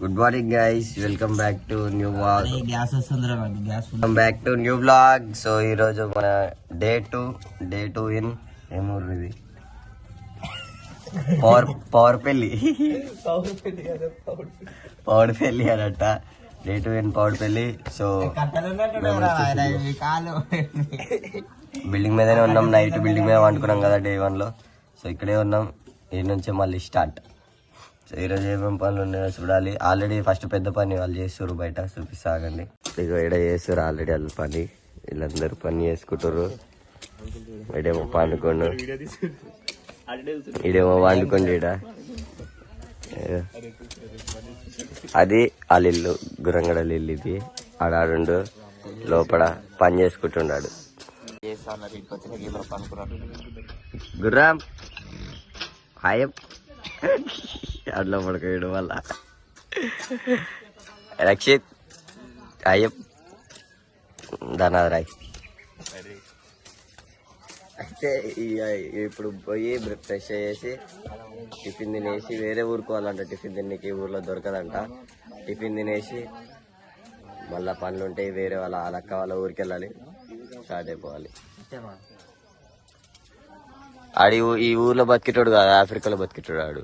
Good morning guys, welcome back to new vlog. Welcome back to new vlog. So ఈరోజు మన day two in ఏమూరు ఇది పవర్పల్లి అనట. Day 2 in Pavarpalli. So building మీదనే ఉన్నాం. నైట్ బిల్డింగ్ మీద వండుకున్నాం కదా డే 1 లో. సో ఇక్కడే ఉన్నాం. ఈ నుంచి మళ్ళీ స్టార్ట్. సో ఈరోజు ఏమేమి పనులు ఉన్నాయో చూడాలి. ఆల్రెడీ ఫస్ట్ పెద్ద పని వాళ్ళు చేస్తారు బయట, చూపిస్తాగండి. ఇక ఇక్కడ చేస్తారు ఆల్రెడీ వాళ్ళ పని. వీళ్ళందరూ పని చేసుకుంటారు. ఇడేమో పండుకోండు, ఇడేమో వండుకోండి. ఈడ అది వాళ్ళ ఇల్లు, గురంగడల ఇల్లు. ఇది ఆడాడు లోపల పని చేసుకుంటున్నాడు. గుర్రం హాయ్ అట్లా పడుకోవడం వల్ల రక్షిత్ అయ్యప్ ధనారాయ్. అయితే ఇప్పుడు పోయి ఫ్రెష్ అయ్యేసి టిఫిన్ తినేసి వేరే ఊరుకోవాలంట. టిఫిన్ తిన్నకి ఊర్లో దొరకదంట. టిఫిన్ తినేసి మళ్ళా పనులు ఉంటాయి. వేరే వాళ్ళ అక్క వాళ్ళ ఊరికి వెళ్ళాలి. స్టార్ట్ అయిపోవాలి. ఆడి ఈ ఊర్లో బతికేటోడు కాదు, ఆఫ్రికాలో బతికేటోడు ఆడు.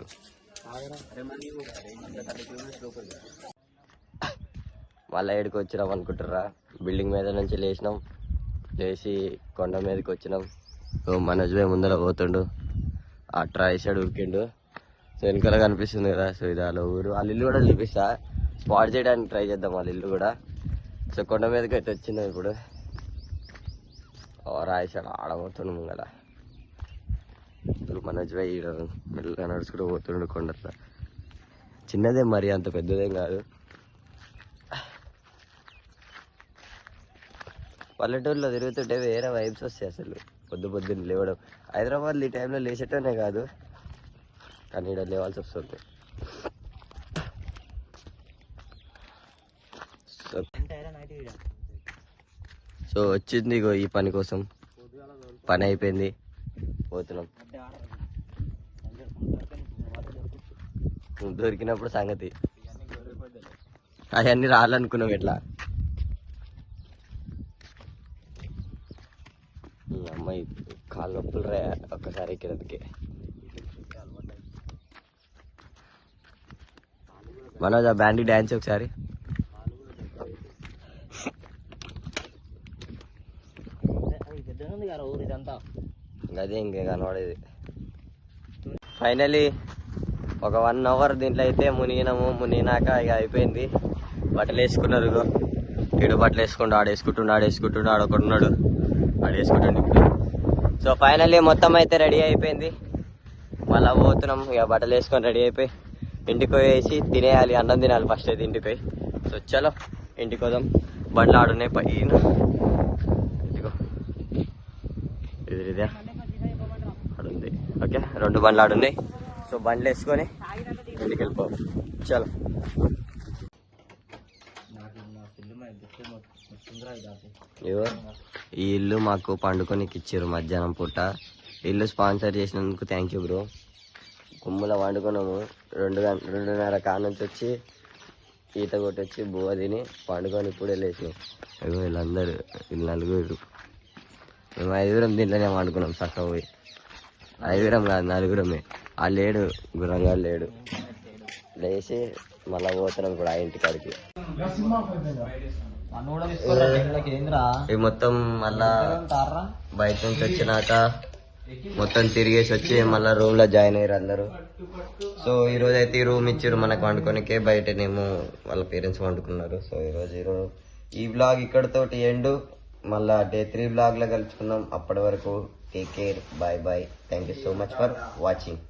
మళ్ళీ ఏడికి వచ్చినాం అనుకుంటారా? బిల్డింగ్ మీద నుంచి లేచి కొండ మీదకి వచ్చినాం. మనోజ్ భాయ్ ముందర పోతుండు, అట్రా వేసాడు, ఉరికిండు. సో వెనకాల కనిపిస్తుంది కదా. సో ఇది వాళ్ళ ఊరు. వాళ్ళ ఇల్లు కూడా చూపిస్తా, స్పాట్ చేయడానికి ట్రై చేద్దాం వాళ్ళ ఇల్లు కూడా. సో కొండ మీదకి అయితే వచ్చిందాం ఇప్పుడు. రాయిసాడు ఆడబోతుండు ముంగల. ఇప్పుడు మనోజ్ భాయ్ మెల్లగా నడుచుకుంటూ పోతుండు కొండట్లా. చిన్నదే, మరి అంత పెద్దదేం కాదు. పల్లెటూరులో తిరుగుతుంటే వేరే వైబ్స్ వస్తాయి అసలు. పొద్దున్న లేవడం. హైదరాబాద్లో ఈ టైంలో లేచేటనే కాదు, కానీ ఇక్కడ లేవాల్సి వస్తుంది. సో వచ్చింది ఇగో ఈ పని కోసం. పని అయిపోయింది, పోతున్నాం. దొరికినప్పుడు సంగతి అవన్నీ రాలనుకున్నాం. ఎట్లా అమ్మాయి కాళ్ళు నొప్పులు రా ఒక్కసారి ఎక్కినందుకే. మనోజ్ ఆ బ్యాండీ డ్యాన్స్ ఒకసారి. అదే ఇంకే కనబడేది. ఫైనలీ ఒక 1 అవర్ దీంట్లో అయితే మునిగినాక ఇక అయిపోయింది. బట్టలు వేసుకున్నారు. ఇడు బట్టలు వేసుకుంటూ ఆడేసుకుంటుండు ఆడొకడున్నాడు, ఆడేసుకుంటుండు ఇప్పుడు. సో ఫైనల్లీ మొత్తం అయితే రెడీ అయిపోయింది. మళ్ళీ పోతున్నాం. ఇక బట్టలు వేసుకొని రెడీ అయిపోయి ఇంటికి పోయేసి తినేయాలి, అన్నం తినాలి ఫస్ట్ అయితే ఇంటికి పోయి. సో చలో ఇంటికి పోదాం. బండ్లు ఆడున్నాయి పైన. ఇదిగో ఇదే ఆడుంది. ఓకే, 2 బండ్లు ఆడున్నాయి. సో బండ్లు వేసుకొని ఇంటికి వెళ్ళిపోవాలి. చలో. ఈ ఇల్లు మాకు పండుకొనికి ఇచ్చారు మధ్యాహ్నం పూట. ఇల్లు స్పాన్సర్ చేసినందుకు థ్యాంక్ యూ బ్రో. కుమ్ముల వండుకున్నాము. 2:30 కాడ నుంచి వచ్చి ఈత కొట్టొచ్చి బువ్వ తిని పండుకొని ఇప్పుడే లేచినాం. వీళ్ళందరూ 4 మేము 5 దీంట్లోనే వండుకున్నాం. చక్కగా పోయి 5 కాదు 4. ఆ లేడు, గురంగా లేడు. లేచి మళ్ళా పోతున్నాం ఇప్పుడు ఆ ఇంటికాడికి. ఇవి మొత్తం మళ్ళా బయట నుంచి వచ్చినాక మొత్తం తిరిగేసి వచ్చి మళ్ళీ రూమ్ లో జాయిన్ అయ్యారు అందరూ. సో ఈ రోజు అయితే ఈ రూమ్ ఇచ్చారు మనకు వండుకోనికే. బయటనేమో వాళ్ళ పేరెంట్స్ వండుకున్నారు. సో ఈ బ్లాగ్ ఇక్కడతోటి ఎండ్. మళ్ళా డే 3 బ్లాగ్ లో కలుసుకుందాం. అప్పటి వరకు take care, bye bye. Thank you so much for watching.